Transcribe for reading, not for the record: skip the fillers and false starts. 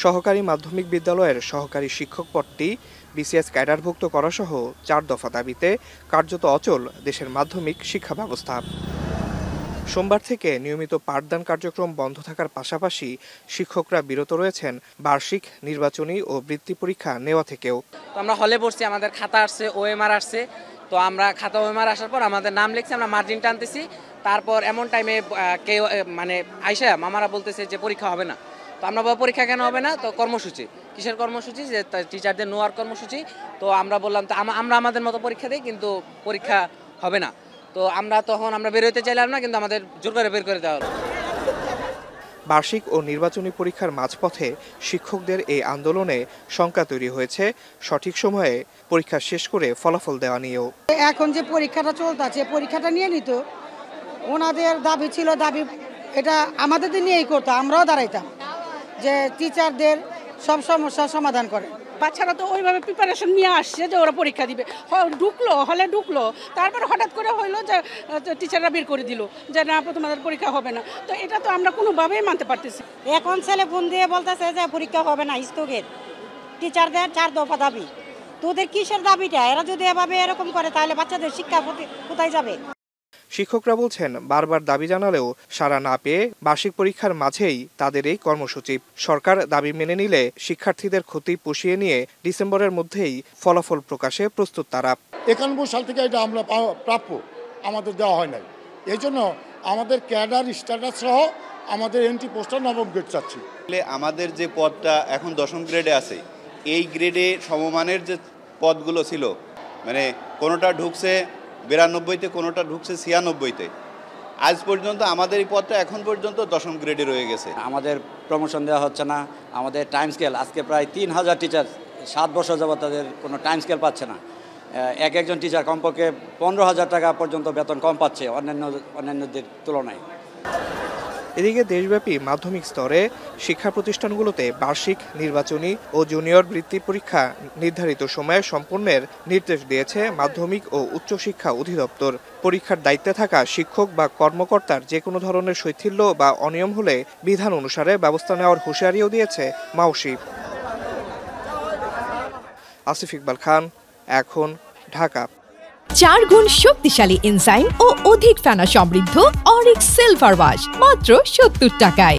সহকারী মাধ্যমিক বিদ্যালয়ের সহকারী শিক্ষক পদটি বিসিএস ক্যাডারভুক্ত করাসহ ৪ দফা দাবিতে কার্যত অচল দেশের মাধ্যমিক শিক্ষা ব্যবস্থা। সোমবার থেকে নিয়মিত পাঠদান কার্যক্রম বন্ধ থাকার পাশাপাশি শিক্ষকরা বিরত রয়েছেন বার্ষিক নির্বাচনী ও বৃত্তি পরীক্ষা নেওয়া থেকেও। আমরা হলে পড়ছি, আমাদের খাতা আসছে, ওএমআর আসছে। তো আমরা খাতা ওএমআর আসার পর আমাদের নাম লিখছি, আমরা মার্জিন টানতেছি। তারপর এমন টাইমে কেউ আইসা মামারা বলতেছে যে পরীক্ষা হবে না। তো আমরা পরীক্ষা কেন হবে না? তো কর্মসূচি, কিসের কর্মসূচি? যে টিচারদের নোয়ার কর্মসূচি। তো আমরা বললাম তো আমরা আমাদের মতো পরীক্ষা দিই, কিন্তু পরীক্ষা হবে না। তো আমরা বের হতে চাইলাম না, কিন্তু আমাদের জোর করে বের করে দেওয়া হলো। বার্ষিক ও নির্বাচনী পরীক্ষার মাঝপথে শিক্ষকদের এই আন্দোলনে শঙ্কা তৈরি হয়েছে সঠিক সময়ে পরীক্ষা শেষ করে ফলাফল দেওয়া নিয়েও। এখন যে পরীক্ষাটা চলতেছে, পরীক্ষাটা নিয়ে নিত, ওনাদের দাবি ছিল, দাবি এটা আমাদের নিয়েই করতো, আমরাও দাঁড়াইতাম যে টিচারদের সব সমস্যার সমাধান করে। বাচ্চারা তো ওইভাবে প্রিপারেশন নিয়ে আসছে যে ওরা পরীক্ষা দিবে, হলে ঢুকলো, তারপরে হঠাৎ করে হইলো যে টিচাররা বের করে দিল যে না, তোমাদের পরীক্ষা হবে না। তো এটা তো আমরা কোনোভাবেই মানতে পারতেছি। এখন ছেলে ফোন দিয়ে বলতেছে যে পরীক্ষা হবে না, স্থগিত। টিচারদের ৪ দফা দাবি, তোদের কিসের দাবিটা? এরা যদি এভাবে এরকম করে তাহলে বাচ্চাদের শিক্ষা কোথায় যাবে? শিক্ষকরা বলছেন, বারবার দাবি জানালেও সাড়া না পেয়ে বার্ষিক পরীক্ষার মাঝেই তাদের এই কর্মসূচি। সরকার দাবি মেনে নিলে শিক্ষার্থীদের ক্ষতি পুষিয়ে নিয়ে ডিসেম্বরের মধ্যেই ফলাফল প্রকাশে প্রস্তুত তারা। 91 সাল থেকে এটা আমরা প্রাপ্য, আমাদের দেওয়া হয় নাই। এই জন্য আমাদের ক্যাডার স্ট্যাটাস সহ আমাদের এন্ট্রি পোস্টটা নবম গ্রেড চাচ্ছি। আমাদের যে পদটা এখন 10ম গ্রেডে আছে, এই গ্রেডে সমমানের যে পদগুলো ছিল, মানে কোনোটা ঢুকছে 92-তে, কোনোটা ঢুকছে 96-তে, আজ পর্যন্ত আমাদের এই পদটা এখন পর্যন্ত 10ম গ্রেডে রয়ে গেছে। আমাদের প্রমোশন দেওয়া হচ্ছে না, আমাদের টাইম স্কেল, আজকে প্রায় 3000 টিচার 7 বছর যাবত তাদের কোনো টাইম স্কেল পাচ্ছে না। একজন টিচার কমপক্ষে 15,000 টাকা পর্যন্ত বেতন কম পাচ্ছে অন্যান্যদের তুলনায়। এদিকে দেশব্যাপী মাধ্যমিক স্তরে শিক্ষা প্রতিষ্ঠানগুলোতে বার্ষিক নির্বাচনী ও জুনিয়র বৃত্তি পরীক্ষা নির্ধারিত সময়ে সম্পন্নের নির্দেশ দিয়েছে মাধ্যমিক ও উচ্চশিক্ষা অধিদপ্তর। পরীক্ষার দায়িত্বে থাকা শিক্ষক বা কর্মকর্তার যে কোনো ধরনের শৈথিল্য বা অনিয়ম হলে বিধান অনুসারে ব্যবস্থা নেওয়ার হুঁশিয়ারিও দিয়েছে মাওশি। আসিফ ইকবাল খান, এখন, ঢাকা। 4 গুণ শক্তিশালী এনজাইম ও অধিক ফেনা সমৃদ্ধ অরিক সিলভার ওয়াশ মাত্র 70 টাকায়।